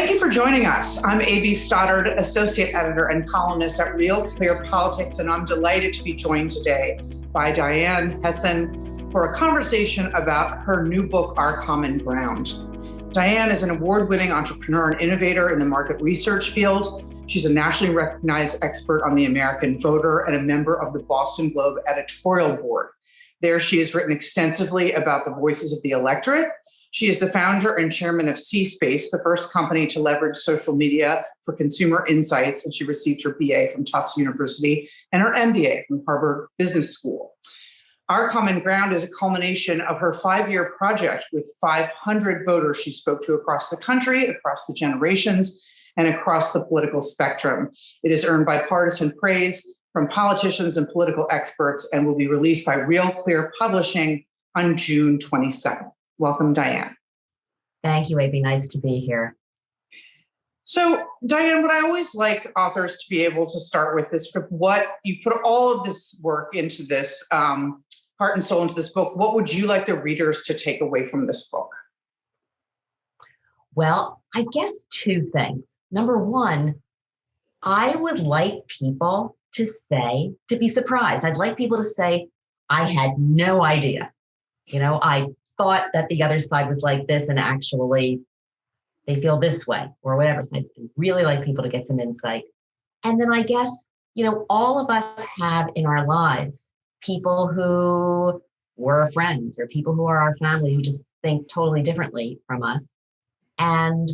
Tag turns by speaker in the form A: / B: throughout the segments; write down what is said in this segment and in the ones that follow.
A: Thank you for joining us. I'm A.B. Stoddard, Associate Editor and columnist at RealClearPolitics, and I'm delighted to be joined today by Diane Hessan for a conversation about her new book, Our Common Ground. Diane is an award-winning entrepreneur and innovator in the market research field. She's a nationally recognized expert on the American voter and a member of the Boston Globe editorial board. There, she has written extensively about the voices of the electorate. She is the founder and chairman of C-Space, the first company to leverage social media for consumer insights, and she received her BA from Tufts University and her MBA from Harvard Business School. Our Common Ground is a culmination of her 5-year project with 500 voters she spoke to across the country, across the generations, and across the political spectrum. It is earned bipartisan praise from politicians and political experts and will be released by RealClear Publishing on June 22nd. Welcome, Diane.
B: Thank you, A.B. Nice to be here.
A: So, Diane, what I always like authors to be able to start with is what you put all of this work into this, heart and soul into this book. What would you like the readers to take away from this book?
B: Well, I guess two things. Number one, I would like people to be surprised. I'd like people to say, I had no idea. I thought that the other side was like this and actually they feel this way or whatever. So I'd really like people to get some insight. And then I guess, all of us have in our lives people who were friends or people who are our family who just think totally differently from us. And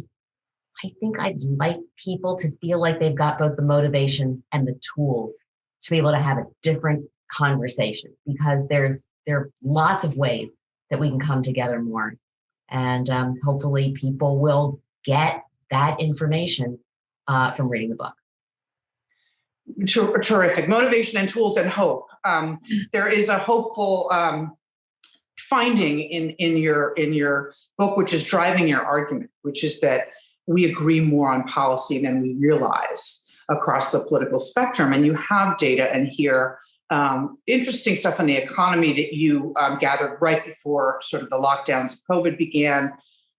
B: I think I'd like people to feel like they've got both the motivation and the tools to be able to have a different conversation, because there are lots of ways that we can come together more. And hopefully people will get that information from reading the book.
A: Terrific. Motivation and tools and hope. There is a hopeful finding in your book, which is driving your argument, which is that we agree more on policy than we realize across the political spectrum. And you have data in here, interesting stuff on the economy that you gathered right before sort of the lockdowns of COVID began,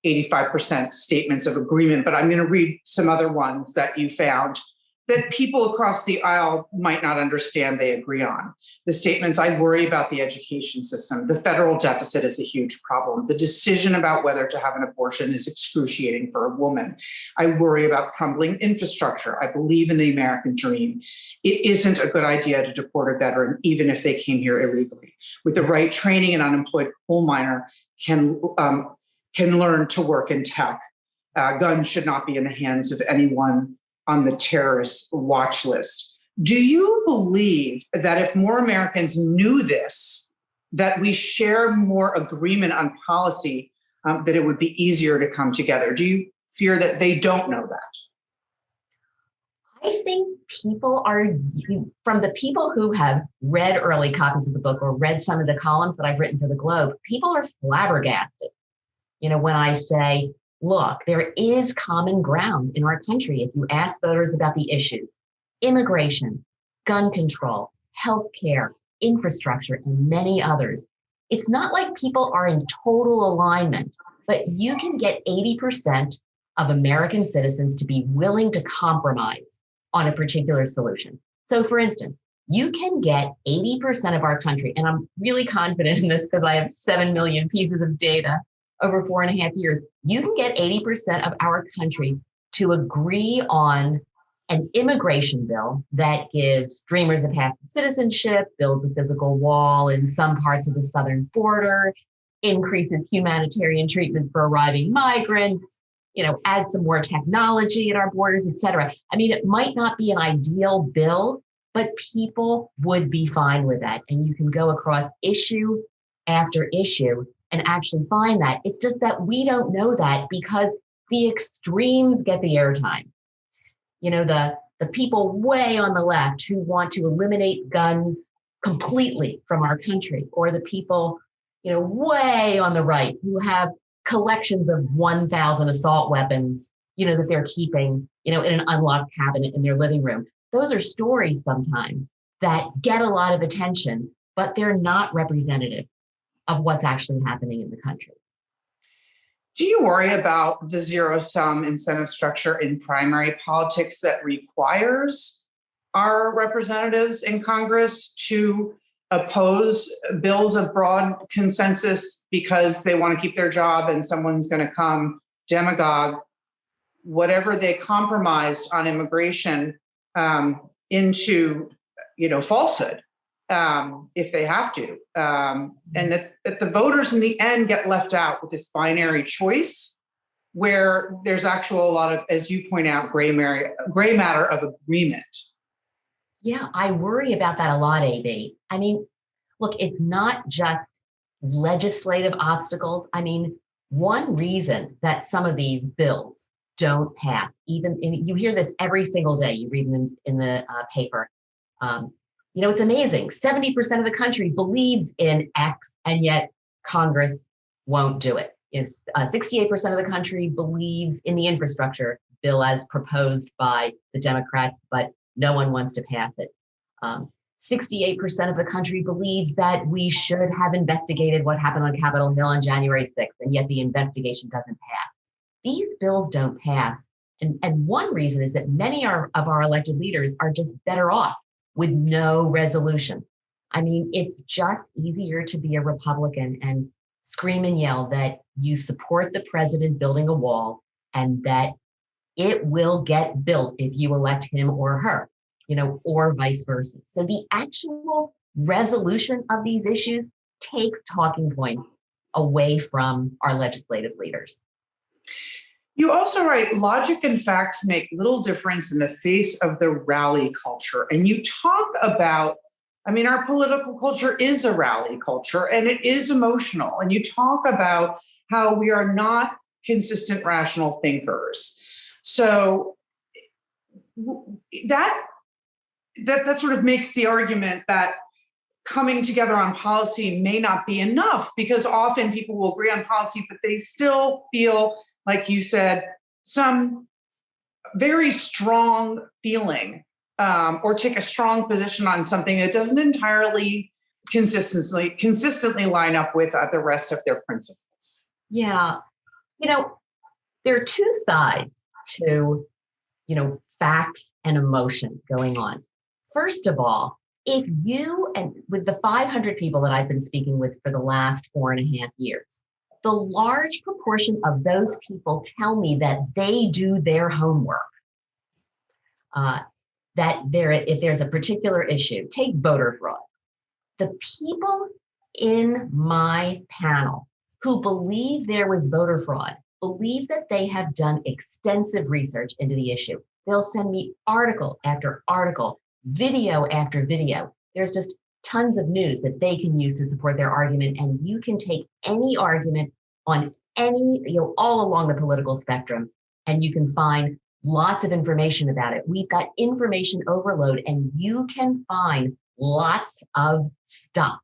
A: 85% statements of agreement. But I'm going to read some other ones that you found that people across the aisle might not understand they agree on. The statements: I worry about the education system. The federal deficit is a huge problem. The decision about whether to have an abortion is excruciating for a woman. I worry about crumbling infrastructure. I believe in the American dream. It isn't a good idea to deport a veteran, even if they came here illegally. With the right training, an unemployed coal miner can learn to work in tech. Guns should not be in the hands of anyone on the terrorist watch list. Do you believe that if more Americans knew this, that we share more agreement on policy, that it would be easier to come together? Do you fear that they don't know that?
B: I think from the people who have read early copies of the book or read some of the columns that I've written for the Globe, people are flabbergasted. When I say, look, there is common ground in our country if you ask voters about the issues: immigration, gun control, healthcare, infrastructure, and many others. It's not like people are in total alignment, but you can get 80% of American citizens to be willing to compromise on a particular solution. So for instance, you can get 80% of our country, and I'm really confident in this because I have 7 million pieces of data over 4.5 years, you can get 80% of our country to agree on an immigration bill that gives dreamers a path to citizenship, builds a physical wall in some parts of the southern border, increases humanitarian treatment for arriving migrants, adds some more technology at our borders, et cetera. I mean, it might not be an ideal bill, but people would be fine with that. And you can go across issue after issue and actually find that. It's just that we don't know that because the extremes get the airtime. The people way on the left who want to eliminate guns completely from our country, or the people, way on the right who have collections of 1,000 assault weapons, that they're keeping, in an unlocked cabinet in their living room. Those are stories sometimes that get a lot of attention, but they're not representative of what's actually happening in the country.
A: Do you worry about the zero-sum incentive structure in primary politics that requires our representatives in Congress to oppose bills of broad consensus because they want to keep their job and someone's going to come demagogue whatever they compromised on immigration into falsehood if they have to, and that the voters in the end get left out with this binary choice where there's a lot of, as you point out, gray matter of agreement.
B: Yeah, I worry about that a lot, A.B. I mean, look, it's not just legislative obstacles. I mean, one reason that some of these bills don't pass, you hear this every single day, you read them in the paper. It's amazing. 70% of the country believes in X, and yet Congress won't do it. 68% of the country believes in the infrastructure bill as proposed by the Democrats, but no one wants to pass it. 68% of the country believes that we should have investigated what happened on Capitol Hill on January 6th, and yet the investigation doesn't pass. These bills don't pass. And one reason is that many of our elected leaders are just better off with no resolution. I mean, it's just easier to be a Republican and scream and yell that you support the president building a wall and that it will get built if you elect him or her, or vice versa. So the actual resolution of these issues take talking points away from our legislative leaders.
A: You also write, logic and facts make little difference in the face of the rally culture. And you talk about, our political culture is a rally culture and it is emotional. And you talk about how we are not consistent, rational thinkers. So that sort of makes the argument that coming together on policy may not be enough, because often people will agree on policy, but they still feel, like you said, some very strong feeling or take a strong position on something that doesn't entirely consistently line up with the rest of their principles.
B: Yeah. There are two sides to, facts and emotion going on. First of all, if you, and with the 500 people that I've been speaking with for the last 4.5 years, the large proportion of those people tell me that they do their homework, if there's a particular issue, take voter fraud. The people in my panel who believe there was voter fraud believe that they have done extensive research into the issue. They'll send me article after article, video after video. There's just tons of news that they can use to support their argument. And you can take any argument on all along the political spectrum, and you can find lots of information about it. We've got information overload, and you can find lots of stuff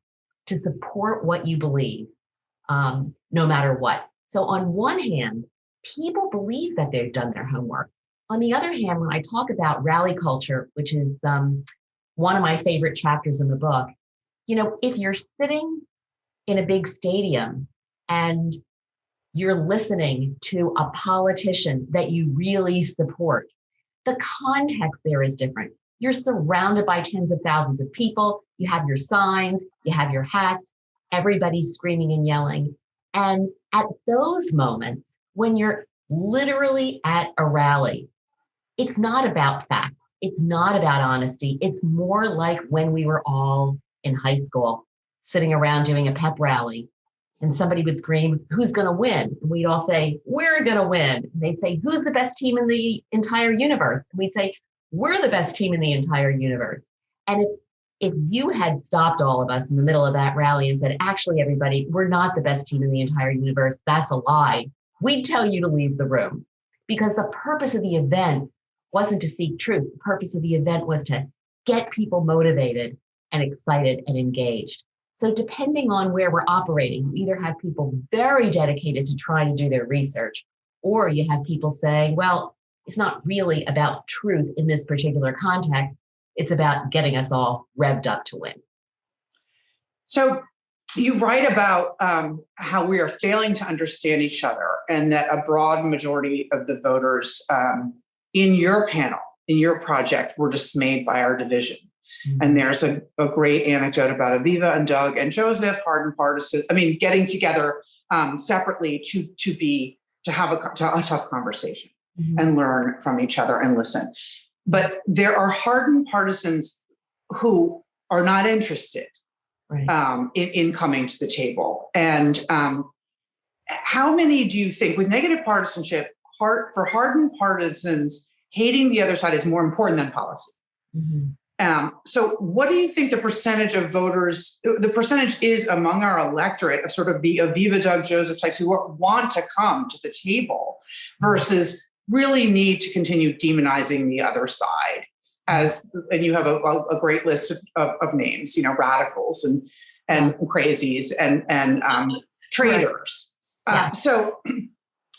B: to support what you believe, no matter what. So on one hand, people believe that they've done their homework. On the other hand, when I talk about rally culture, which is one of my favorite chapters in the book, if you're sitting in a big stadium and you're listening to a politician that you really support, the context there is different. You're surrounded by tens of thousands of people. You have your signs, you have your hats, everybody's screaming and yelling. And at those moments, when you're literally at a rally, it's not about facts. It's not about honesty. It's more like when we were all in high school, sitting around doing a pep rally, and somebody would scream, "Who's going to win?" And we'd all say, "We're going to win." And they'd say, "Who's the best team in the entire universe?" And we'd say, "We're the best team in the entire universe." And if you had stopped all of us in the middle of that rally and said, "Actually, everybody, we're not the best team in the entire universe. That's a lie," we'd tell you to leave the room, because the purpose of the event wasn't to seek truth. The purpose of the event was to get people motivated and excited and engaged. So depending on where we're operating, you either have people very dedicated to trying to do their research, or you have people saying, well, it's not really about truth in this particular context. It's about getting us all revved up to win.
A: So you write about how we are failing to understand each other, and that a broad majority of the voters in your panel, in your project, were dismayed by our division. Mm-hmm. And there's a great anecdote about Aviva and Doug and Joseph, hardened partisans, getting together separately to have a tough conversation, mm-hmm. and learn from each other and listen. But there are hardened partisans who are not interested, right, in coming to the table. And how many do you think, with negative partisanship, for hardened partisans, hating the other side is more important than policy? Mm-hmm. So what do you think the percentage of voters, the percentage is among our electorate of sort of the Aviva, Doug, Joseph types who want to come to the table versus really need to continue demonizing the other side? And you have a great list of names, radicals and crazies and traitors. Right. So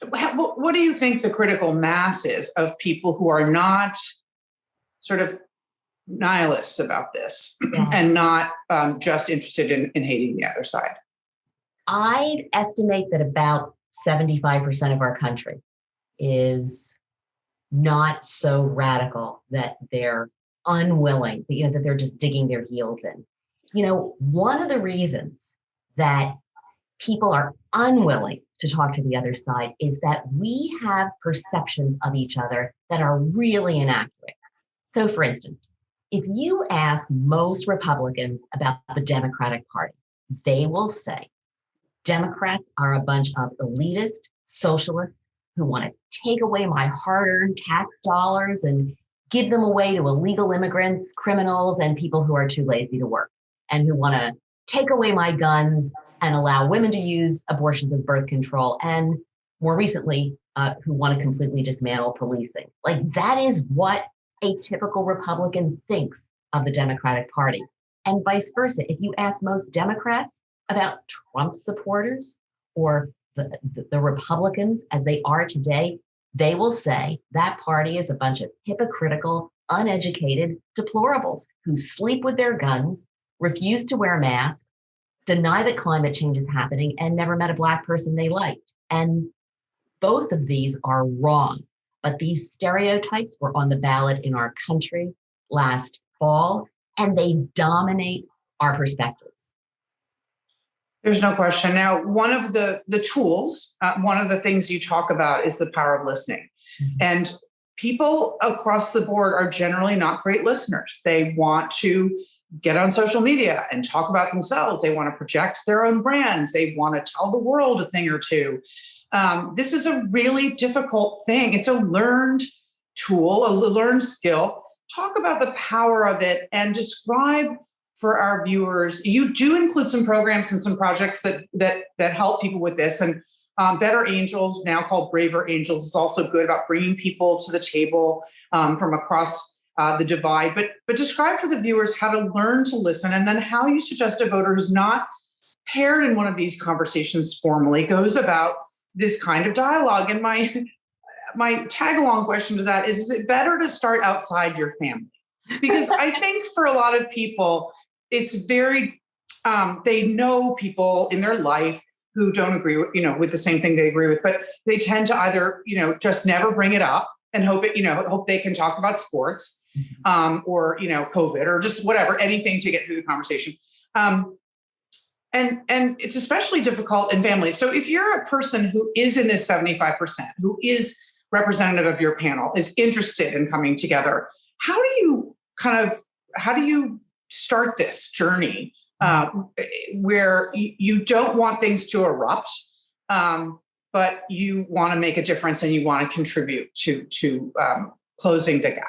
A: what do you think the critical mass is of people who are not sort of nihilists about this, and not just interested in hating the other side?
B: I'd estimate that about 75% of our country is not so radical that they're unwilling, that they're just digging their heels in. One of the reasons that people are unwilling to talk to the other side is that we have perceptions of each other that are really inaccurate. So, for instance, if you ask most Republicans about the Democratic Party, they will say Democrats are a bunch of elitist socialists who want to take away my hard-earned tax dollars and give them away to illegal immigrants, criminals, and people who are too lazy to work, and who want to take away my guns and allow women to use abortions as birth control, and more recently, who want to completely dismantle policing. Like, that is what a typical Republican thinks of the Democratic Party. And vice versa. If you ask most Democrats about Trump supporters or the Republicans as they are today, they will say that party is a bunch of hypocritical, uneducated deplorables who sleep with their guns, refuse to wear masks, deny that climate change is happening, and never met a Black person they liked. And both of these are wrong. But these stereotypes were on the ballot in our country last fall, and they dominate our perspectives.
A: There's no question. Now, one of the tools, one of the things you talk about is the power of listening. Mm-hmm. And people across the board are generally not great listeners. They want to get on social media and talk about themselves. They want to project their own brand. They want to tell the world a thing or two. This is a really difficult thing. It's a learned tool, a learned skill. Talk about the power of it and describe for our viewers. You do include some programs and some projects that help people with this. And Better Angels, now called Braver Angels, is also good about bringing people to the table from across the divide. But describe for the viewers how to learn to listen, and then how you suggest a voter who's not paired in one of these conversations formally goes about this kind of dialogue. And my tag along question to that is it better to start outside your family? Because I think for a lot of people, it's very, they know people in their life who don't agree with, with the same thing they agree with, but they tend to either, just never bring it up and hope they can talk about sports, or, COVID, or just whatever, anything to get through the conversation. And it's especially difficult in families. So if you're a person who is in this 75%, who is representative of your panel, is interested in coming together, how do you start this journey where you don't want things to erupt, but you want to make a difference and you want to contribute to closing the gap?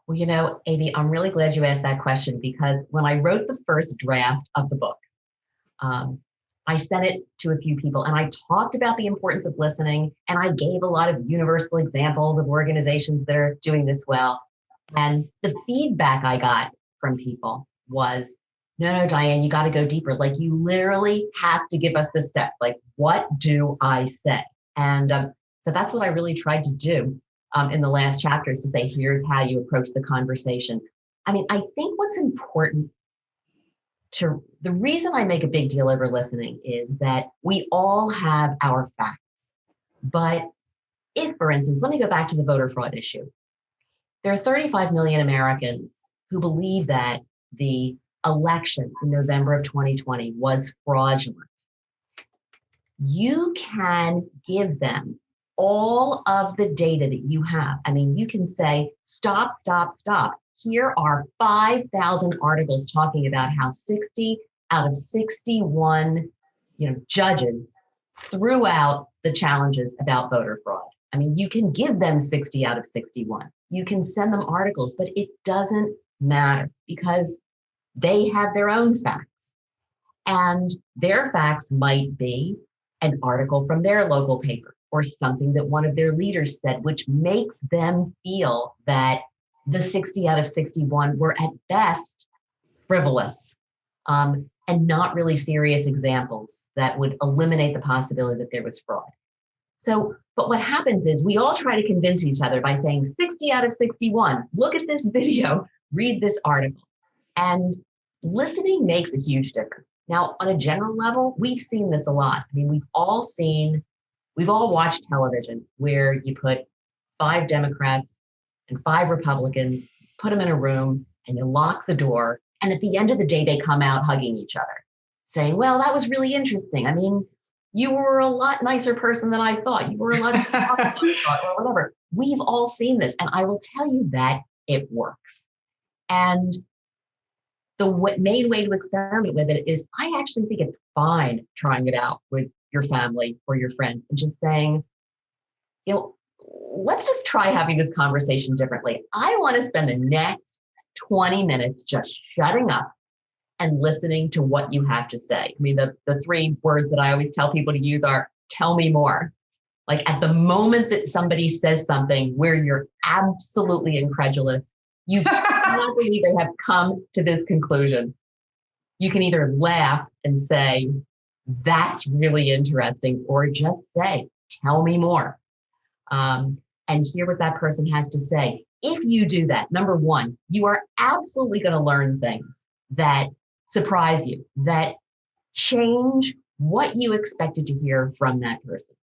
B: Well, A.B., I'm really glad you asked that question, because when I wrote the first draft of the book, I sent it to a few people and I talked about the importance of listening, and I gave a lot of universal examples of organizations that are doing this well. And the feedback I got from people was, no, Diane, you got to go deeper. Like, you literally have to give us the steps. Like, what do I say? And so that's what I really tried to do in the last chapters, to say, here's how you approach the conversation. I mean, I think what's important the reason I make a big deal over listening is that we all have our facts. But if, for instance, let me go back to the voter fraud issue. There are 35 million Americans who believe that the election in November of 2020 was fraudulent. You can give them all of the data that you have. I mean, you can say, stop, stop, stop. Here are 5,000 articles talking about how 60 out of 61, judges threw out the challenges about voter fraud. I mean, you can give them 60 out of 61. You can send them articles, but it doesn't matter because they have their own facts. And their facts might be an article from their local paper or something that one of their leaders said, which makes them feel that the 60 out of 61 were at best frivolous and not really serious examples that would eliminate the possibility that there was fraud. So, but what happens is we all try to convince each other by saying 60 out of 61, look at this video, read this article. And listening makes a huge difference. Now, on a general level, we've seen this a lot. I mean, we've all watched television where you put 5 Democrats and 5 Republicans, put them in a room and you lock the door. And at the end of the day, they come out hugging each other saying, well, that was really interesting. I mean, you were a lot nicer person than I thought. You were a lot or whatever. We've all seen this. And I will tell you that it works. And the main way to experiment with it is I actually think it's fine trying it out with your family or your friends and just saying, let's just try having this conversation differently. I want to spend the next 20 minutes just shutting up and listening to what you have to say. I mean, the 3 words that I always tell people to use are tell me more. Like at the moment that somebody says something where you're absolutely incredulous, you cannot believe they have come to this conclusion. You can either laugh and say, that's really interesting, or just say, tell me more. And hear what that person has to say. If you do that, number one, you are absolutely going to learn things that surprise you, that change what you expected to hear from that person.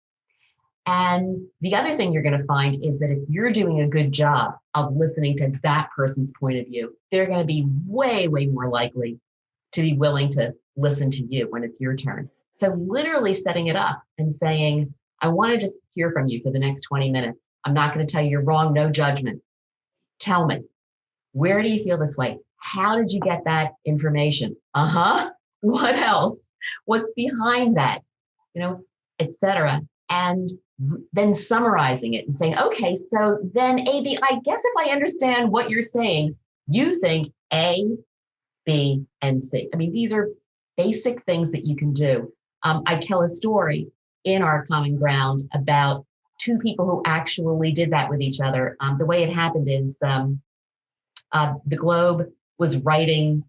B: And the other thing you're going to find is that if you're doing a good job of listening to that person's point of view, they're going to be way, way more likely to be willing to listen to you when it's your turn. So literally setting it up and saying, I want to just hear from you for the next 20 minutes. I'm not going to tell you you're wrong, no judgment. Tell me, where do you feel this way? How did you get that information? What else? What's behind that? Et cetera. And then summarizing it and saying, okay, so then A.B., I guess if I understand what you're saying, you think A, B, and C. I mean, these are basic things that you can do. I tell a story in our Common Ground about 2 people who actually did that with each other. The way it happened is the Globe was writing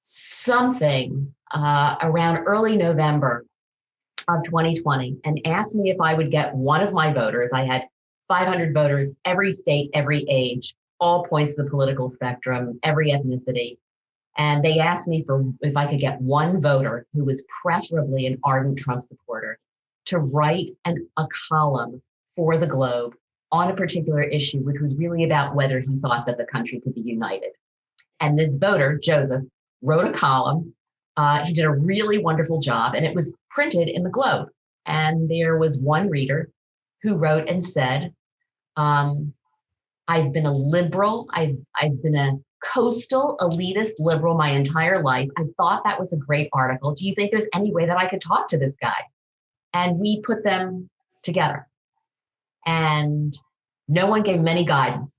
B: something around early November of 2020 and asked me if I would get one of my voters. I had 500 voters, every state, every age, all points of the political spectrum, every ethnicity. And they asked me if I could get one voter who was preferably an ardent Trump supporter to write a column for the Globe on a particular issue, which was really about whether he thought that the country could be united. And this voter, Joseph, wrote a column. He did a really wonderful job, and it was printed in the Globe. And there was one reader who wrote and said, I've been a liberal. I've been a coastal elitist liberal my entire life. I thought that was a great article. Do you think there's any way that I could talk to this guy? And we put them together. And no one gave many guidance.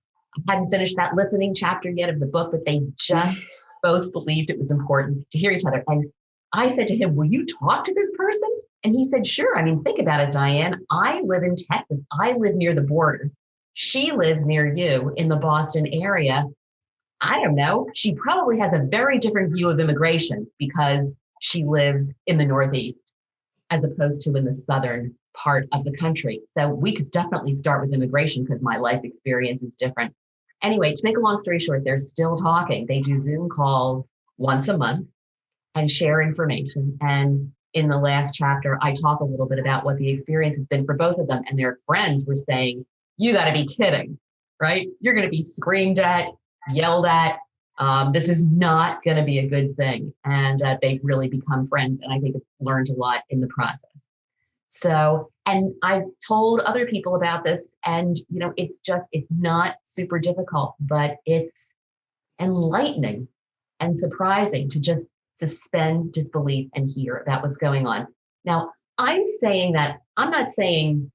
B: I hadn't finished that listening chapter yet of the book, but they just both believed it was important to hear each other. And I said to him, will you talk to this person? And he said, sure. I mean, think about it, Diane. I live in Texas. I live near the border. She lives near you in the Boston area. I don't know. She probably has a very different view of immigration because she lives in the Northeast as opposed to in the southern part of the country. So we could definitely start with immigration because my life experience is different. Anyway, to make a long story short, they're still talking. They do Zoom calls once a month. and share information. And in the last chapter, I talk a little bit about what the experience has been for both of them. And their friends were saying, you got to be kidding, right? You're going to be screamed at, yelled at. This is not going to be a good thing. And they've really become friends. And I think I've learned a lot in the process. So, and I've told other people about this, and, it's not super difficult, but it's enlightening and surprising to just suspend disbelief and hear about what's going on. Now, I'm not saying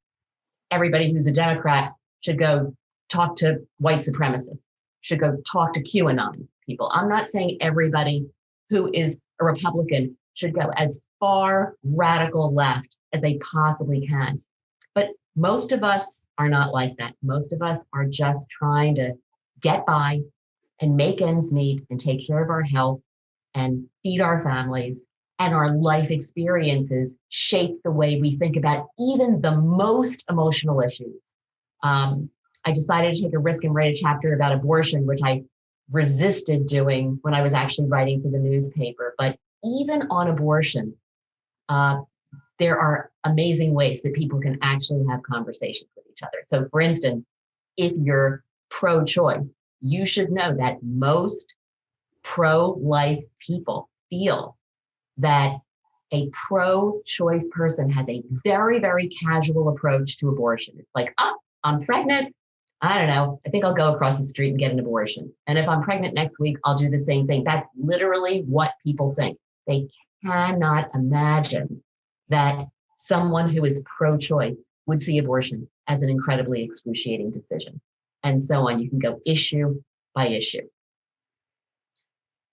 B: everybody who's a Democrat should go talk to white supremacists, should go talk to QAnon people. I'm not saying everybody who is a Republican should go as far radical left as they possibly can. But most of us are not like that. Most of us are just trying to get by and make ends meet and take care of our health and feed our families, and our life experiences shape the way we think about even the most emotional issues. I decided to take a risk and write a chapter about abortion, which I resisted doing when I was actually writing for the newspaper. But even on abortion, there are amazing ways that people can actually have conversations with each other. So for instance, if you're pro-choice, you should know that most pro-life people feel that a pro-choice person has a very, very casual approach to abortion. It's like, I'm pregnant. I don't know. I think I'll go across the street and get an abortion. And if I'm pregnant next week, I'll do the same thing. That's literally what people think. They cannot imagine that someone who is pro-choice would see abortion as an incredibly excruciating decision. And so on. You can go issue by issue.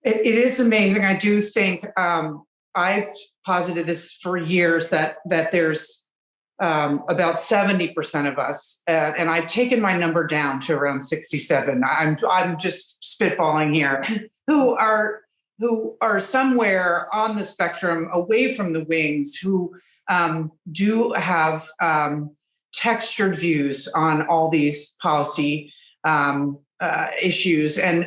A: It is amazing. I do think I've posited this for years that there's about 70% of us, and I've taken my number down to around 67. I'm just spitballing here, who are somewhere on the spectrum away from the wings, who do have textured views on all these policy issues, and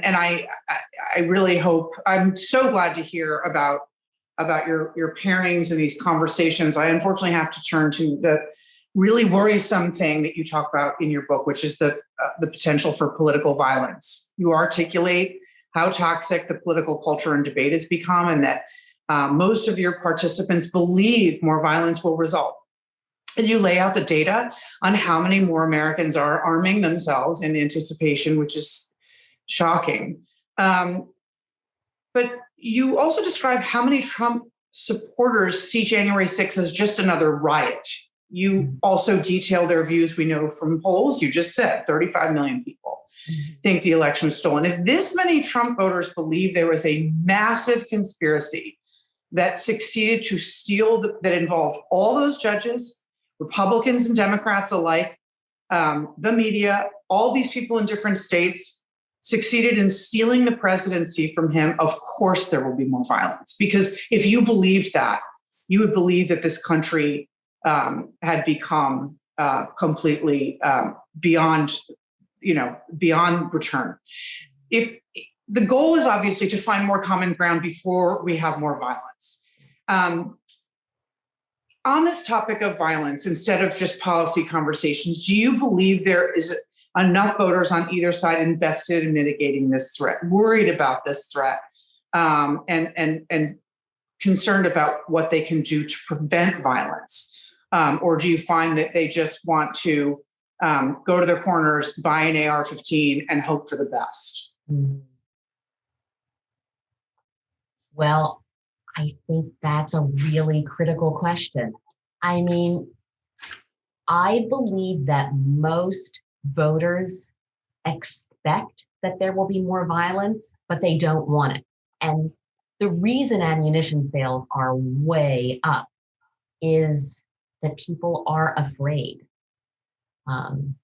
A: I really hope. I'm so glad to hear about your pairings and these conversations. I unfortunately have to turn to the really worrisome thing that you talk about in your book, which is the potential for political violence. You articulate how toxic the political culture and debate has become, and that most of your participants believe more violence will result. And you lay out the data on how many more Americans are arming themselves in anticipation, which is shocking. But you also describe how many Trump supporters see January 6th as just another riot. You also detail their views. We know from polls, you just said 35 million people think the election was stolen. If this many Trump voters believe there was a massive conspiracy that succeeded to steal, that involved all those judges, Republicans and Democrats alike, the media, all these people in different states succeeded in stealing the presidency from him, of course there will be more violence. Because if you believed that, you would believe that this country had become completely beyond return. If the goal is obviously to find more common ground before we have more violence. On this topic of violence, instead of just policy conversations, do you believe there is enough voters on either side invested in mitigating this threat, worried about this threat, and concerned about what they can do to prevent violence? Or do you find that they just want to go to their corners, buy an AR-15, and hope for the best?
B: Well, I think that's a really critical question. I mean, I believe that most voters expect that there will be more violence, but they don't want it. And the reason ammunition sales are way up is that people are afraid.
A: And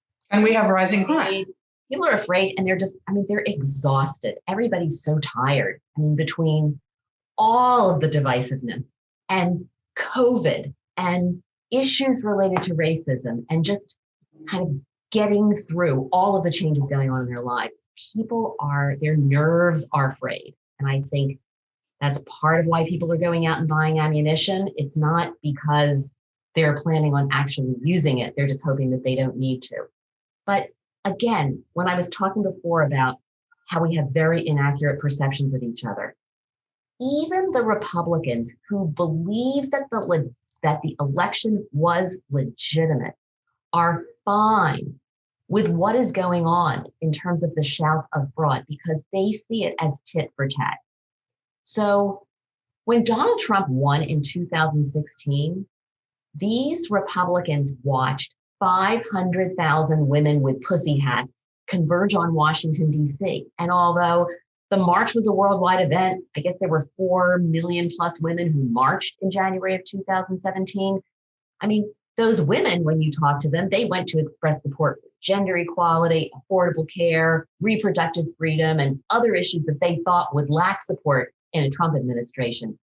A: we have rising crime.
B: People are afraid, and they're exhausted. Everybody's so tired. I mean, between all of the divisiveness and COVID and issues related to racism and just kind of getting through all of the changes going on in their lives, their nerves are frayed. And I think That's part of why people are going out and buying ammunition. It's not because they're planning on actually using it. They're just hoping that they don't need to. But again, when I was talking before about how we have very inaccurate perceptions of each other, even the Republicans who believe that the election was legitimate are fine with what is going on in terms of the shouts of fraud because they see it as tit for tat. So when Donald Trump won in 2016, these Republicans watched 500,000 women with pussy hats converge on Washington, D.C. And although the march was a worldwide event, I guess there were 4 million plus women who marched in January of 2017. I mean, those women, when you talk to them, they went to express support for gender equality, affordable care, reproductive freedom, and other issues that they thought would lack support in a Trump administration.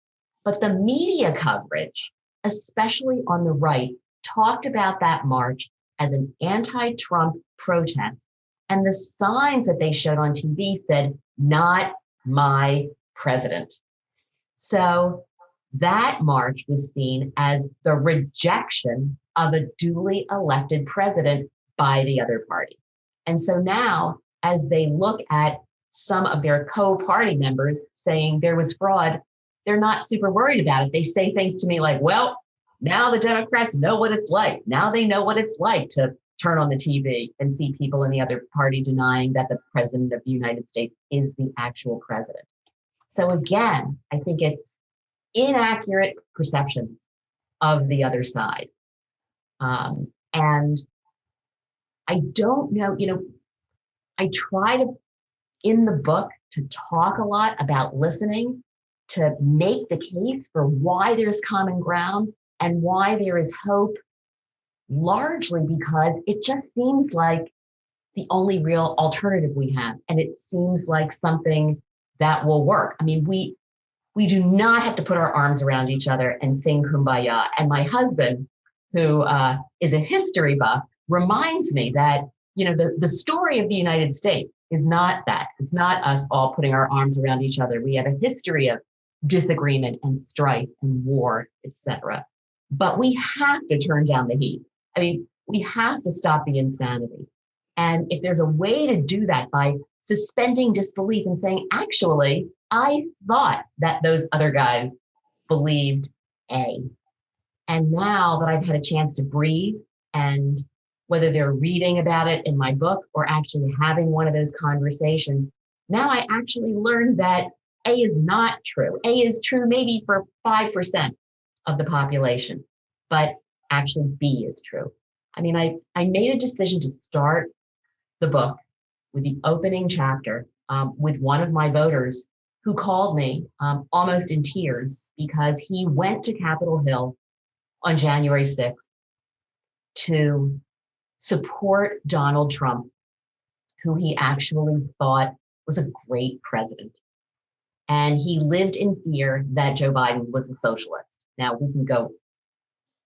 B: But the media coverage, especially on the right, talked about that march as an anti-Trump protest. And the signs that they showed on TV said, "Not my president." So that march was seen as the rejection of a duly elected president by the other party. And so now, as they look at some of their co-party members saying there was fraud, they're not super worried about it. They say things to me like, well, now the Democrats know what it's like. Now they know what it's like to turn on the TV and see people in the other party denying that the president of the United States is the actual president. So again, I think it's inaccurate perceptions of the other side. And I don't know, I try to, in the book, to talk a lot about listening, to make the case for why there's common ground and why there is hope, largely because it just seems like the only real alternative we have. And it seems like something that will work. I mean, we do not have to put our arms around each other and sing Kumbaya. And my husband, who is a history buff, reminds me that, the story of the United States is not that. It's not us all putting our arms around each other. We have a history of disagreement and strife and war, etc. But we have to turn down the heat. I mean, we have to stop the insanity. And if there's a way to do that by suspending disbelief and saying, actually, I thought that those other guys believed A. And now that I've had a chance to breathe, and whether they're reading about it in my book or actually having one of those conversations, now I actually learned that A is not true. A is true maybe for 5% of the population, but actually B is true. I mean, I made a decision to start the book with the opening chapter with one of my voters who called me almost in tears because he went to Capitol Hill on January 6th to support Donald Trump, who he actually thought was a great president. And he lived in fear that Joe Biden was a socialist. Now we can go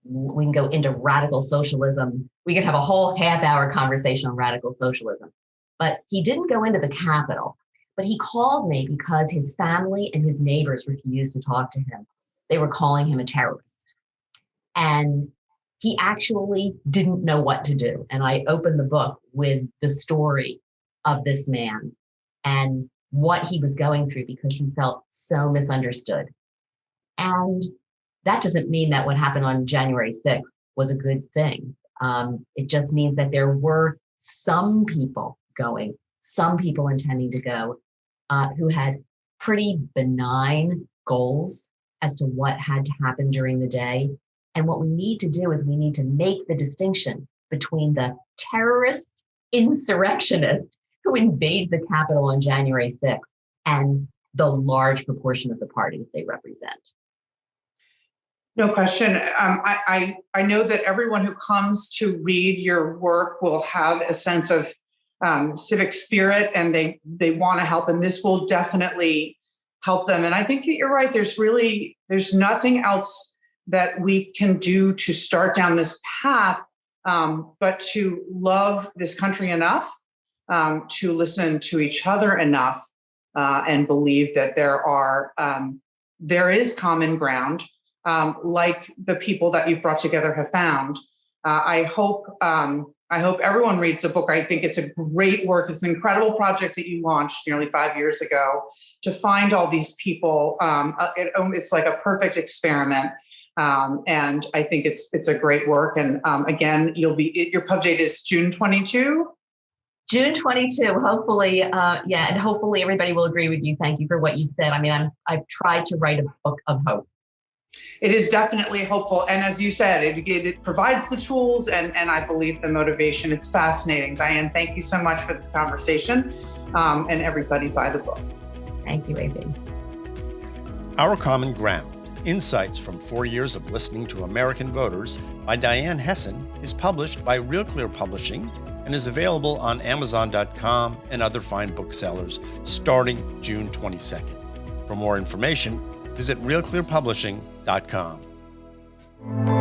B: into radical socialism. We could have a whole half-hour conversation on radical socialism. But he didn't go into the Capitol. But he called me because his family and his neighbors refused to talk to him. They were calling him a terrorist. And he actually didn't know what to do. And I opened the book with the story of this man and what he was going through because he felt so misunderstood. And that doesn't mean that what happened on January 6th was a good thing. It just means that there were some people going, some people intending to go, who had pretty benign goals as to what had to happen during the day. And what we need to do is we need to make the distinction between the terrorist insurrectionist who invade the Capitol on January 6th and the large proportion of the party that they represent.
A: No question. I know that everyone who comes to read your work will have a sense of civic spirit, and they want to help, and this will definitely help them. And I think you're right. There's nothing else that we can do to start down this path, but to love this country enough, to listen to each other enough, and believe that there are there is common ground, like the people that you've brought together have found. I hope everyone reads the book. I think it's a great work. It's an incredible project that you launched nearly 5 years ago to find all these people. It's like a perfect experiment. And I think it's a great work. And again, your pub date is June 22.
B: June 22, hopefully, and hopefully everybody will agree with you. Thank you for what you said. I mean, I've tried to write a book of hope.
A: It is definitely hopeful. And as you said, it provides the tools and I believe the motivation. It's fascinating. Diane, thank you so much for this conversation. And everybody buy the book.
B: Thank you, A.B.
C: Our Common Ground, Insights from 4 Years of Listening to American Voters by Diane Hessan is published by RealClear Publishing and is available on Amazon.com and other fine booksellers starting June 22nd. For more information, visit RealClearPublishing.com.